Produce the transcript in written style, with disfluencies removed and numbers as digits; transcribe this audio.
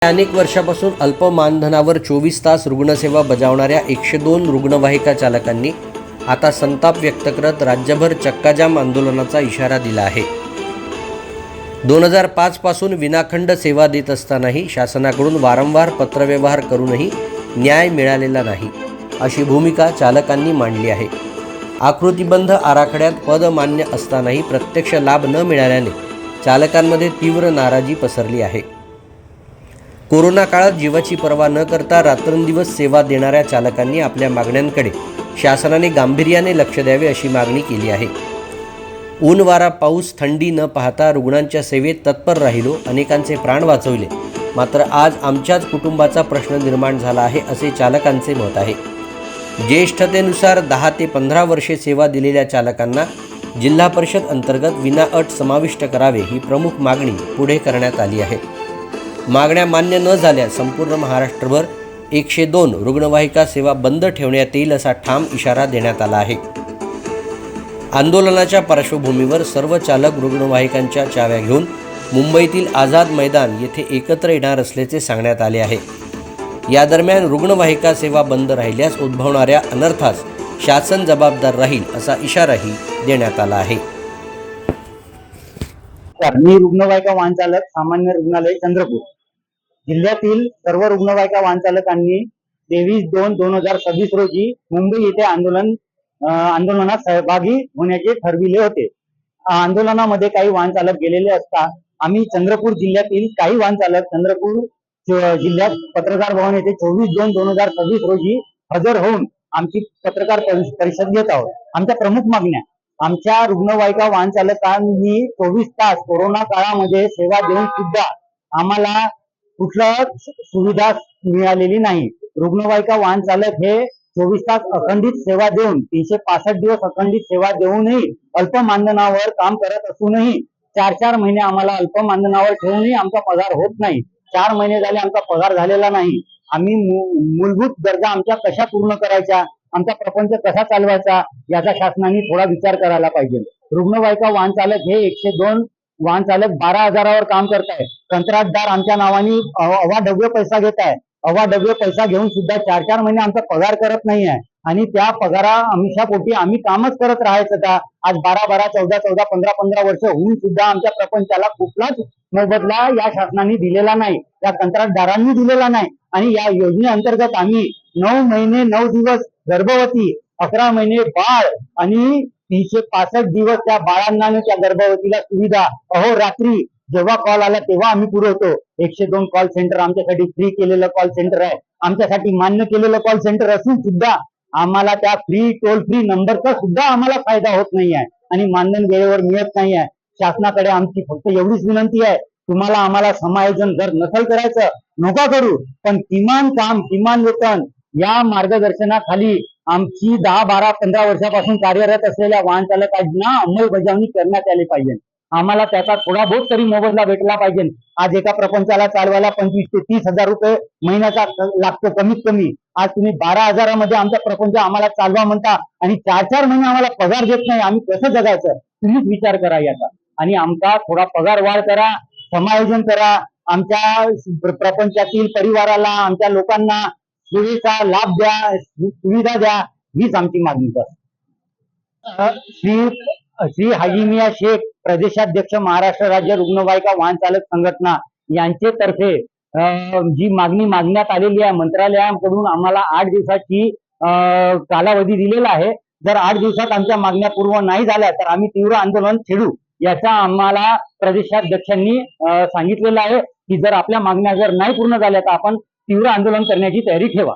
अनेक वर्षापासून अल्प मानधनावर 24 तास रुग्णसेवा बजावणाऱ्या 102 रुग्णवाहिका चालकांनी आता संताप व्यक्त करत राज्यभर चक्काजाम आंदोलनाचा इशारा दिला आहे। 2005 पासून विनाखंड सेवा देत असतानाही शासनाकडून वारंवार पत्रव्यवहार करूनही न्याय मिळालेला नाही, अशी भूमिका चालकांनी मांडली आहे। आकृतिबंध आराखड्यात पद मान्य असतानाही प्रत्यक्ष लाभ न मिळाल्याने चालकांमध्ये तीव्र नाराजी पसरली आहे। कोरोना काळात जीवाची पर्वा न करता रात्रंदिवस सेवा देणाऱ्या चालकांनी आपल्या मागण्यांकडे शासनाने गांभीर्याने लक्ष द्यावे अशी मागणी केली आहे। ऊन वारा पाऊस थंडी न पाहता रुग्णांच्या सेवेत तत्पर राहिलो, अनेकांचे प्राण वाचवले, मात्र आज आमच्याच कुटुंबाचा प्रश्न निर्माण झाला आहे, असे चालकांचे मत आहे। ज्येष्ठतेनुसार 10 ते 15 वर्षे सेवा दिलेल्या चालकांना जिल्हा परिषद अंतर्गत विनाअट समाविष्ट करावे ही प्रमुख मागणी पुढे करण्यात आली आहे। मागण्या मान्य न झाल्यास संपूर्ण महाराष्ट्रभर 102 रुग्णवाहिका सेवा बंद ठेवण्यात येईल असा ठाम इशारा देण्यात आला आहे। आंदोलनाच्या पार्श्वभूमीवर सर्व चालक रुग्णवाहिकांच्या चाव्या घेऊन मुंबईतील आझाद मैदान येथे एकत्र येणार असल्याचे सांगण्यात आले आहे। या दरम्यान रुग्णवाहिका सेवा बंद राहिल्यास उद्भवणाऱ्या अनर्थास शासन जबाबदार राहील असा इशाराही देण्यात आला आहे। मी रुग्णवाहिका वाहन चालक सामान्य रुग्णालय चंद्रपूर जिल्ह्यातील सर्व रुग्णवाहिका वाहन चालकांनी 23/2/2026 रोजी मुंबई येथे आंदोलनात सहभागी होण्याचे ठरविले होते। आंदोलनामध्ये काही वाहन चालक गेलेले असता आम्ही चंद्रपूर जिल्ह्यातील काही वाहन चालक चंद्रपूर जिल्ह्यात पत्रकार भवन येथे 24/2/2026 रोजी हजर होऊन आमची पत्रकार परिषद घेत आहोत। आमच्या प्रमुख मागण्या: आमच्या रुग्णवाहिका वाहन चालकांनी 24 तास कोरोना काळामध्ये सेवा देऊन सुद्धा आम्हाला कुठल्या सुविधा मिळालेली नाही। रुग्णवाहिका वाहन चालक हे 24 तास अखंडित सेवा देऊन 365 दिवस अखंडित सेवा देऊनही अल्प मानधनावर काम करत असूनही 4 महिने आम्हाला अल्प मानधनावर ठेवूनही आमचा पगार होत नाही। 4 महिने झाले आमचा पगार झालेला नाही। आम्ही मूलभूत गरजा आमच्या कशा पूर्ण करायच्या, आमचा प्रपंच कसा चालवायचा याचा शासनाने थोडा विचार करायला पाहिजे। रुग्णवाहिका वाहन चालक हे 102 वाहन चालक 12,000वर काम करताय। कंत्राटदार आमच्या नावाने अवाढव्य पैसा घेत आहे। अवाढव्य पैसा घेऊन सुद्धा 4 महिने आमचा पगार करत नाही आहे आणि त्या पगारा आमिषापोटी आम्ही कामच करत राहायचं का? आज 12-12, 14-14, 15-15 वर्ष होऊन सुद्धा आमच्या प्रपंचाला कुठलाच मोबदला या शासनाने दिलेला नाही, या कंत्राटदारांनी दिलेला नाही। आणि या योजनेअंतर्गत आम्ही 9 महिने 9 दिवस गर्भवती, 11 महिने बाळ आणि 365 दिवस त्या बाळांना त्या गर्भवतीला सुविधा अहोरात्री जेव्हा कॉल आला तेव्हा आम्ही पुरवतो। 102 कॉल सेंटर आमच्यासाठी फ्री केलेलं कॉल सेंटर आहे, आमच्यासाठी मान्य केलेलं कॉल सेंटर असून सुद्धा आम्हाला त्या टोल फ्री नंबरचा सुद्धा आम्हाला फायदा होत नाही आहे आणि मानधन वेळेवर मिळत नाही आहे। शासनाकडे आमची फक्त एवढीच विनंती आहे, तुम्हाला आम्हाला समायोजन जर नसेल करायचं नका करू, पण किमान काम किमान वेतन या मार्गदर्शनाखाली आमची 10, 12, 15 वर्षापासून कार्यरत असलेल्या वाहन चालकांना अंमलबजावणी करण्यात आली पाहिजे। आम्हाला त्याचा थोडा बहुत तरी मोबदला भेटला पाहिजे। आज एका प्रपंचाला चालवायला 25 ते 30 हजार रुपये महिन्याचा लागतो कमीत कमी। आज तुम्ही 12,000मध्ये आमचा प्रपंच आम्हाला चालवा म्हणता आणि 4 महिने आम्हाला पगार देत नाही, आम्ही कसं जगायचं? तुम्हीच विचार करा याचा आणि आमचा थोडा पगार वाढ करा, समायोजन करा, आमच्या प्रपंचातील परिवाराला, आमच्या लोकांना सोयीचा लाभ द्या, सुविधा द्या, हीच आमची मागणी आहे। श्री हाजी मियां शेख, प्रदेशाध्यक्ष, महाराष्ट्र राज्य रुग्णवाहिका वाहन चालक संघटना यांचे तर्फे जी मागणी मागण्यात आलेली आहे, मंत्रालयाकडून आम्हाला 8 दिवसाची कालावधी दिलेला आहे। जर 8 दिवसात आमच्या मागण्या पूर्ण नाही झाल्या तर आम्ही तीव्र आंदोलन छेडू, याचा आम्हाला प्रदेशाध्यक्षांनी सांगितलेलं आहे की जर आपल्या मागण्या जर नाही पूर्ण झाल्या तर आपण तीव्र आंदोलन करण्याची तयारी ठेवा।